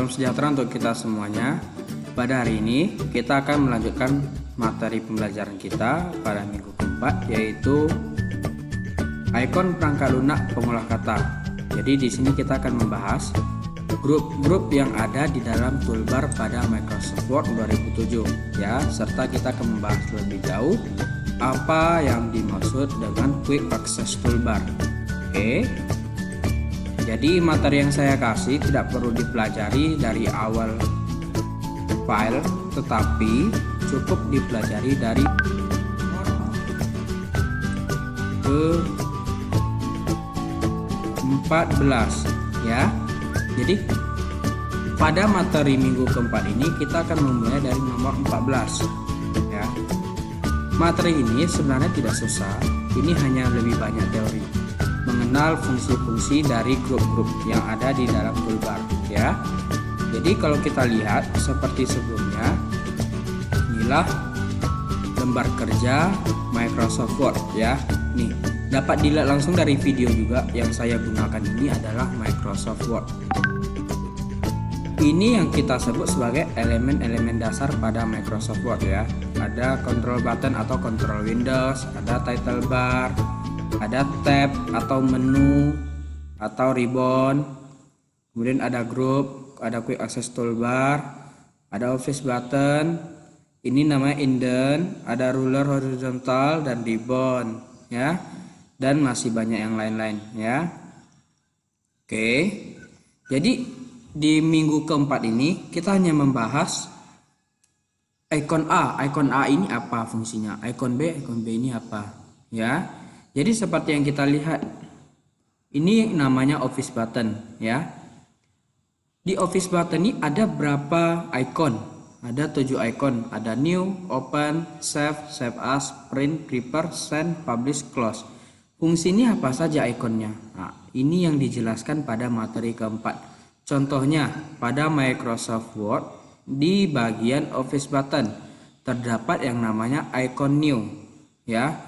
Salam sejahtera untuk kita semuanya. Pada hari ini kita akan melanjutkan materi pembelajaran kita pada minggu keempat, yaitu ikon perangkat lunak pengolah kata. Jadi di sini kita akan membahas grup-grup yang ada di dalam toolbar pada Microsoft Word 2007 ya, serta kita akan membahas lebih jauh apa yang dimaksud dengan Quick Access Toolbar. Oke. Jadi materi yang saya kasih tidak perlu dipelajari dari awal file, tetapi cukup dipelajari dari ke 14 ya. Jadi pada materi minggu keempat ini kita akan memulai dari nomor 14 ya. Materi ini sebenarnya tidak susah, ini hanya lebih banyak teori mengenal fungsi-fungsi dari grup-grup yang ada di dalam toolbar ya. Jadi kalau kita lihat seperti sebelumnya, inilah lembar kerja Microsoft Word ya. Nih, dapat dilihat langsung dari video juga yang saya gunakan ini adalah Microsoft Word. Ini yang kita sebut sebagai elemen-elemen dasar pada Microsoft Word ya. Ada control button atau control Windows, ada title bar, ada tab atau menu atau ribbon, kemudian ada group, ada quick access toolbar, ada office button, ini namanya indent, ada ruler horizontal dan ribbon ya, dan masih banyak yang lain-lain ya. Oke, jadi di minggu keempat ini kita hanya membahas icon A. Icon A ini apa fungsinya, icon B ini apa ya. Jadi seperti yang kita lihat, ini namanya office button ya. Di office button ini ada berapa icon? Ada 7 icon. Ada new, open, save, save as, print, prepare, send, publish, close. Fungsinya apa saja ikonnya? Nah, ini yang dijelaskan pada materi keempat. Contohnya pada Microsoft Word di bagian office button terdapat yang namanya icon new ya.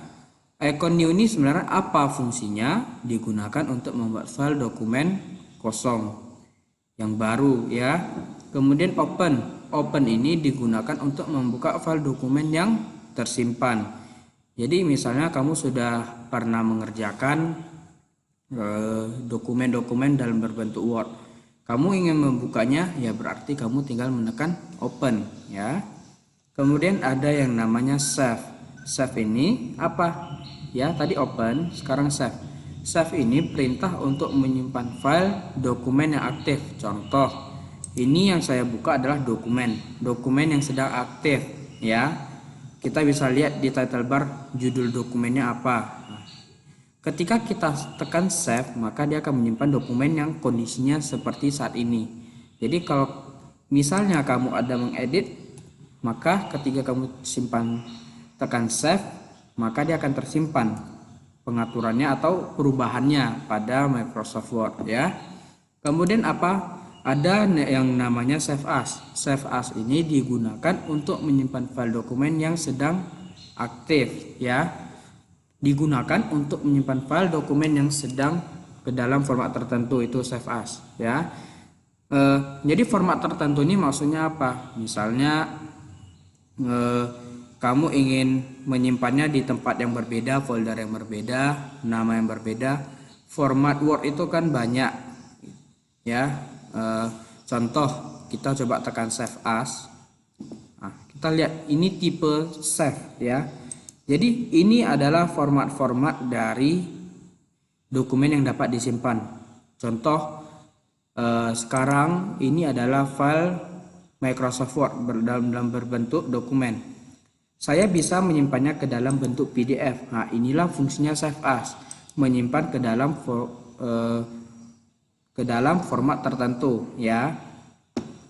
Icon new ini sebenarnya apa fungsinya? Digunakan untuk membuat file dokumen kosong yang baru ya. Kemudian open ini digunakan untuk membuka file dokumen yang tersimpan. Jadi misalnya kamu sudah pernah mengerjakan dokumen-dokumen dalam berbentuk Word, kamu ingin membukanya ya berarti kamu tinggal menekan open ya. Kemudian ada yang namanya save. Save ini apa? Ya, tadi open, sekarang save. Save ini perintah untuk menyimpan file dokumen yang aktif. Contoh, ini yang saya buka adalah dokumen yang sedang aktif ya. Kita bisa lihat di title bar judul dokumennya apa. Ketika kita tekan save, maka dia akan menyimpan dokumen yang kondisinya seperti saat ini. Jadi kalau misalnya kamu ada mengedit, maka ketika kamu simpan tekan save, maka dia akan tersimpan pengaturannya atau perubahannya pada Microsoft Word ya. Kemudian apa? Ada yang namanya save as. Save as ini digunakan untuk menyimpan file dokumen yang sedang aktif ya. Digunakan untuk menyimpan file dokumen yang sedang ke dalam format tertentu, itu save as ya. Jadi format tertentu ini maksudnya apa? Misalnya kamu ingin menyimpannya di tempat yang berbeda, folder yang berbeda, nama yang berbeda. Format Word itu kan banyak ya. Contoh, kita coba tekan save as. Nah, kita lihat ini tipe save ya. Jadi ini adalah format-format dari dokumen yang dapat disimpan. Contoh, sekarang ini adalah file Microsoft Word dalam berbentuk dokumen. Saya bisa menyimpannya ke dalam bentuk PDF. Nah, inilah fungsinya save as, menyimpan ke dalam format tertentu ya.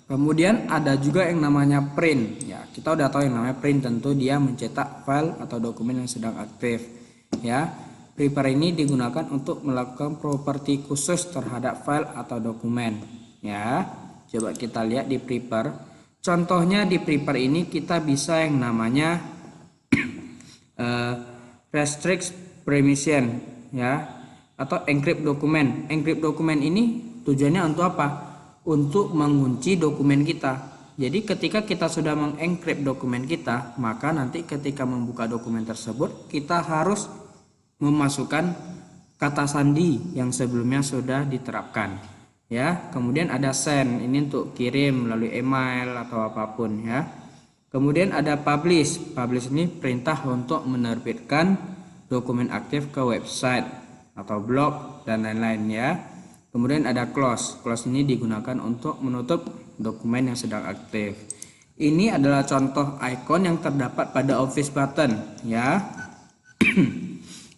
Kemudian ada juga yang namanya print ya. Kita udah tahu yang namanya print, tentu dia mencetak file atau dokumen yang sedang aktif ya. Prepare ini digunakan untuk melakukan properti khusus terhadap file atau dokumen ya. Coba kita lihat di prepare. Contohnya di prepare ini kita bisa yang namanya restrict permission ya, atau encrypt dokumen. Encrypt dokumen ini tujuannya untuk apa? untuk mengunci dokumen kita. Jadi ketika kita sudah mengenkrip dokumen kita, maka nanti ketika membuka dokumen tersebut kita harus memasukkan kata sandi yang sebelumnya sudah diterapkan. Ya, kemudian ada send, ini untuk kirim melalui email atau apapun ya. Kemudian ada publish. Publish ini perintah untuk menerbitkan dokumen aktif ke website atau blog dan lain-lain ya. Kemudian ada close. Close ini digunakan untuk menutup dokumen yang sedang aktif. Ini adalah contoh icon yang terdapat pada Office button ya.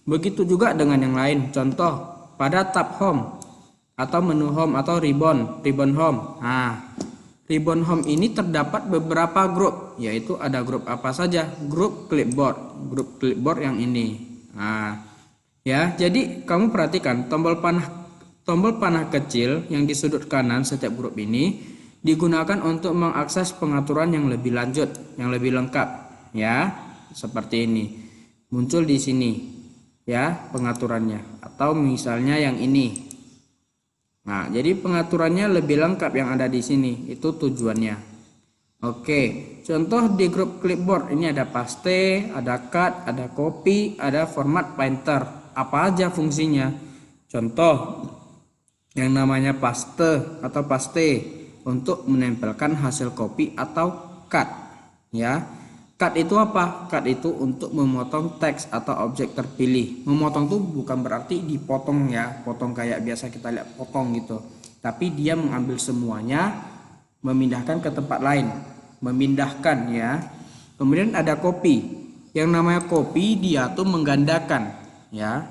Begitu juga dengan yang lain. Contoh pada tab home atau menu home atau ribbon home. Nah, ribbon home ini terdapat beberapa grup, yaitu ada grup apa saja? Grup clipboard yang ini. Nah, ya, jadi kamu perhatikan tombol panah kecil yang di sudut kanan setiap grup ini digunakan untuk mengakses pengaturan yang lebih lanjut, yang lebih lengkap, ya. Seperti ini. Muncul di sini, ya, pengaturannya. Atau misalnya yang ini. Nah, jadi pengaturannya lebih lengkap yang ada di sini. Itu tujuannya. Oke, contoh di grup clipboard ini ada paste, ada cut, ada copy, ada format painter. Apa aja fungsinya? Contoh yang namanya paste atau paste untuk menempelkan hasil copy atau cut ya. Cut itu apa? Cut itu untuk memotong teks atau objek terpilih. Memotong tuh bukan berarti dipotong ya, potong kayak biasa kita lihat potong gitu, tapi dia mengambil semuanya, memindahkan ke tempat lain, memindahkan ya. Kemudian ada copy. Yang namanya copy dia tuh menggandakan ya,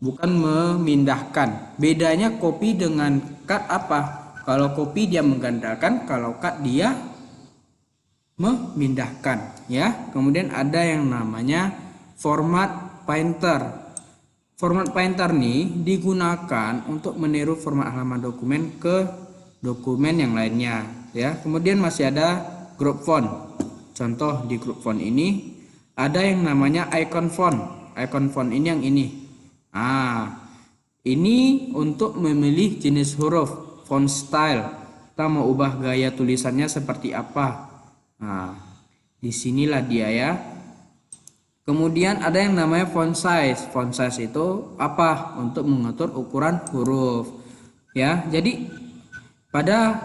bukan memindahkan. Bedanya copy dengan cut apa? Kalau copy dia menggandakan, kalau cut dia memindahkan ya. Kemudian ada yang namanya format painter. Format painter nih digunakan untuk meniru format halaman dokumen ke dokumen yang lainnya ya. Kemudian masih ada group font. Contoh di group font ini ada yang namanya icon font. Icon font ini yang ini. Ini untuk memilih jenis huruf, font style, kita mau ubah gaya tulisannya seperti apa. Nah, disinilah dia ya. Kemudian ada yang namanya font size. Font size itu apa? Untuk mengatur ukuran huruf. Ya, jadi pada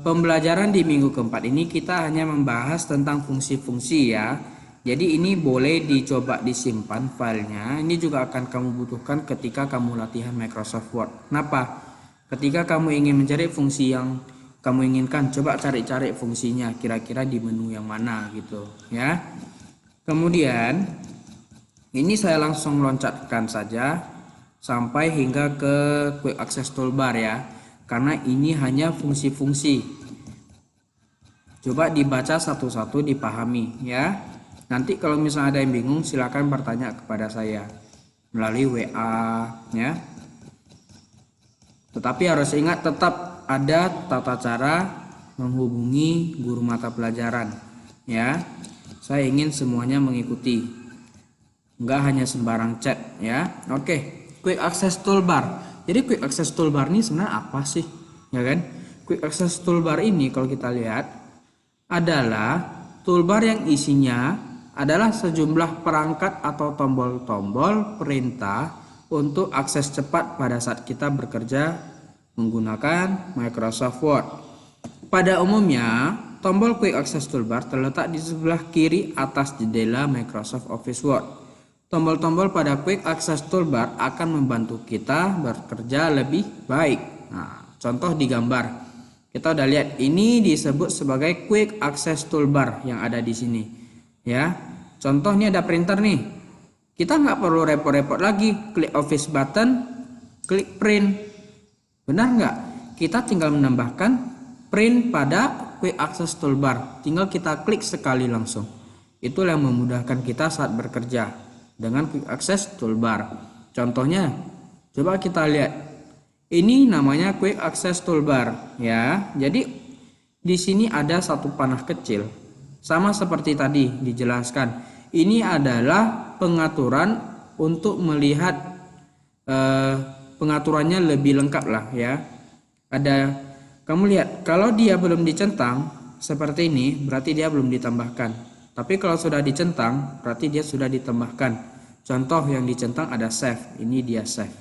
pembelajaran di minggu keempat ini kita hanya membahas tentang fungsi-fungsi ya. Jadi ini boleh dicoba disimpan filenya. Ini juga akan kamu butuhkan ketika kamu latihan Microsoft Word. Kenapa? Ketika kamu ingin mencari fungsi yang kamu inginkan, coba cari-cari fungsinya kira-kira di menu yang mana gitu ya. Kemudian ini saya langsung loncatkan saja sampai hingga ke Quick Access Toolbar ya. Karena ini hanya fungsi-fungsi. Coba dibaca satu-satu, dipahami ya. Nanti kalau misalnya ada yang bingung silakan bertanya kepada saya melalui WA ya. Tetapi harus ingat tetap ada tata cara menghubungi guru mata pelajaran ya. Saya ingin semuanya mengikuti. Enggak hanya sembarang chat ya. Oke, Quick Access Toolbar. Jadi Quick Access Toolbar ini sebenarnya apa sih? Ya kan? Quick Access Toolbar ini kalau kita lihat adalah toolbar yang isinya adalah sejumlah perangkat atau tombol-tombol perintah untuk akses cepat pada saat kita bekerja menggunakan Microsoft Word. Pada umumnya, tombol Quick Access Toolbar terletak di sebelah kiri atas jendela Microsoft Office Word. Tombol-tombol pada Quick Access Toolbar akan membantu kita bekerja lebih baik. Nah, contoh di gambar. Kita udah lihat ini disebut sebagai Quick Access Toolbar yang ada di sini. Ya, contoh ini ada printer nih. Kita nggak perlu repot-repot lagi, klik Office button, klik print. Benar nggak? Kita tinggal menambahkan print pada Quick Access Toolbar. Tinggal kita klik sekali langsung. Itulah yang memudahkan kita saat bekerja dengan Quick Access Toolbar. Contohnya, coba kita lihat. Ini namanya Quick Access Toolbar ya. Jadi di sini ada satu panah kecil. Sama seperti tadi dijelaskan, ini adalah pengaturan untuk melihat pengaturannya lebih lengkap lah ya. Ada, kamu lihat kalau dia belum dicentang seperti ini berarti dia belum ditambahkan. Tapi kalau sudah dicentang berarti dia sudah ditambahkan. Contoh yang dicentang ada save, ini dia save.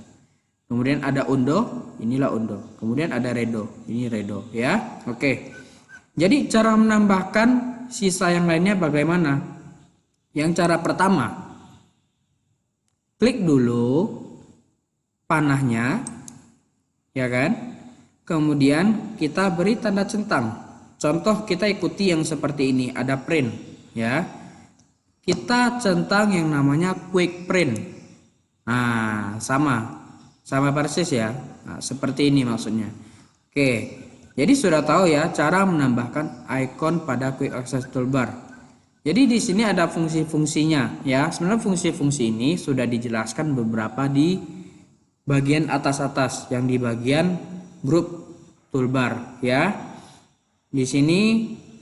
Kemudian ada undo, inilah undo. Kemudian ada redo, ini redo ya. Oke. Jadi cara menambahkan sisa yang lainnya bagaimana? Yang cara pertama, klik dulu panahnya, ya kan? Kemudian kita beri tanda centang. Contoh kita ikuti yang seperti ini, ada print, ya. Kita centang yang namanya quick print. Nah, sama persis ya. Nah, seperti ini maksudnya. Oke. Jadi sudah tahu ya cara menambahkan icon pada quick access toolbar. Jadi di sini ada fungsi-fungsinya ya. Sebenarnya fungsi-fungsi ini sudah dijelaskan beberapa di bagian atas-atas yang di bagian grup toolbar ya. Di sini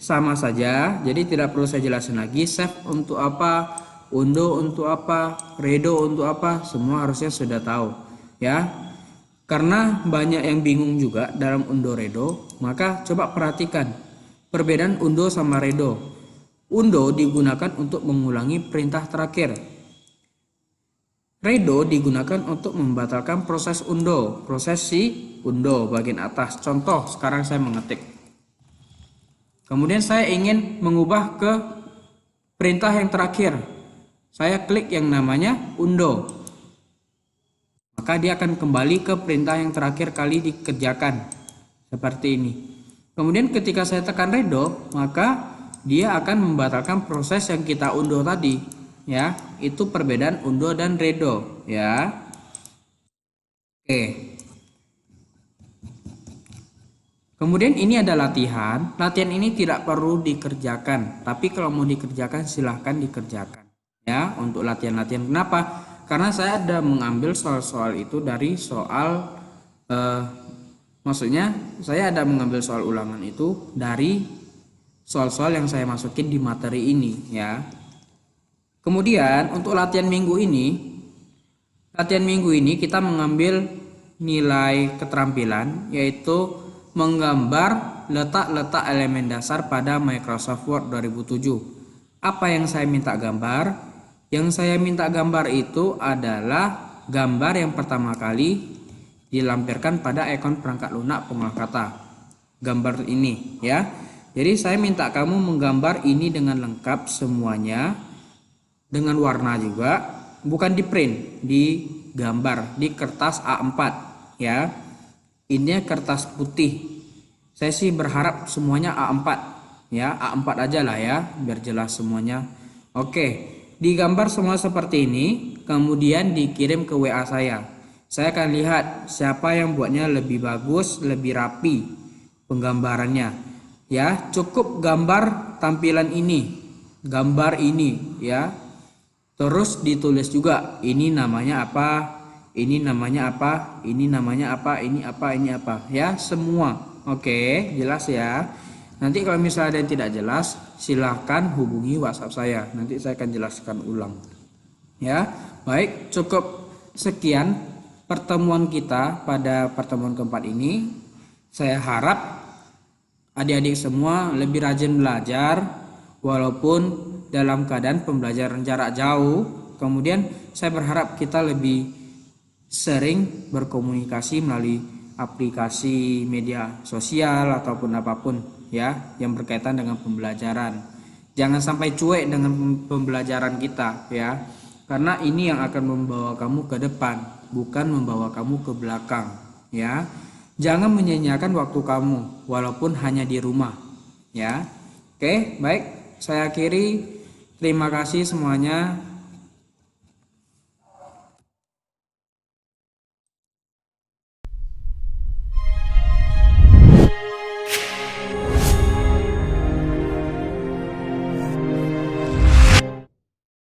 sama saja. Jadi tidak perlu saya jelasin lagi. Save untuk apa, undo untuk apa, redo untuk apa, semua harusnya sudah tahu ya. Karena banyak yang bingung juga dalam undo redo, maka coba perhatikan perbedaan undo sama redo. Undo digunakan untuk mengulangi perintah terakhir. Redo digunakan untuk membatalkan proses undo, proses si undo bagian atas. Contoh, sekarang saya mengetik. Kemudian saya ingin mengubah ke perintah yang terakhir. Saya klik yang namanya undo. Maka dia akan kembali ke perintah yang terakhir kali dikerjakan seperti ini. Kemudian ketika saya tekan redo, maka dia akan membatalkan proses yang kita undo tadi ya. Itu perbedaan undo dan redo ya. Oke. Kemudian ini ada latihan. Latihan ini tidak perlu dikerjakan, tapi kalau mau dikerjakan silahkan dikerjakan ya. Untuk latihan-latihan, kenapa? Karena saya ada mengambil soal-soal itu dari soal, maksudnya saya ada mengambil soal ulangan itu dari soal-soal yang saya masukin di materi ini ya. Kemudian untuk latihan minggu ini kita mengambil nilai keterampilan, yaitu menggambar letak-letak elemen dasar pada Microsoft Word 2007. Apa yang saya minta gambar? Yang saya minta gambar itu adalah gambar yang pertama kali dilampirkan pada ikon perangkat lunak pengolah kata. Gambar ini ya. Jadi saya minta kamu menggambar ini dengan lengkap semuanya, dengan warna juga, bukan di print, digambar di kertas A4 ya. Ini kertas putih. Saya sih berharap semuanya A4 ya, A4 aja lah ya biar jelas semuanya. Oke. Digambar semua seperti ini, kemudian dikirim ke WA saya. Saya akan lihat siapa yang buatnya lebih bagus, lebih rapi penggambarannya. Ya, cukup gambar tampilan ini, gambar ini ya. Terus ditulis juga ini namanya apa, ini namanya apa, ini namanya apa, ini apa, ini apa ya, semua. Oke, jelas ya. Nanti kalau misalnya ada yang tidak jelas, silahkan hubungi WhatsApp saya. Nanti saya akan jelaskan ulang. Ya, baik, cukup sekian pertemuan kita pada pertemuan keempat ini. Saya harap adik-adik semua lebih rajin belajar, walaupun dalam keadaan pembelajaran jarak jauh. Kemudian saya berharap kita lebih sering berkomunikasi melalui aplikasi media sosial ataupun apapun ya yang berkaitan dengan pembelajaran. Jangan sampai cuek dengan pembelajaran kita ya, karena ini yang akan membawa kamu ke depan, bukan membawa kamu ke belakang ya. Jangan menyia-nyiakan waktu kamu walaupun hanya di rumah ya. Oke, baik, saya akhiri. Terima kasih semuanya.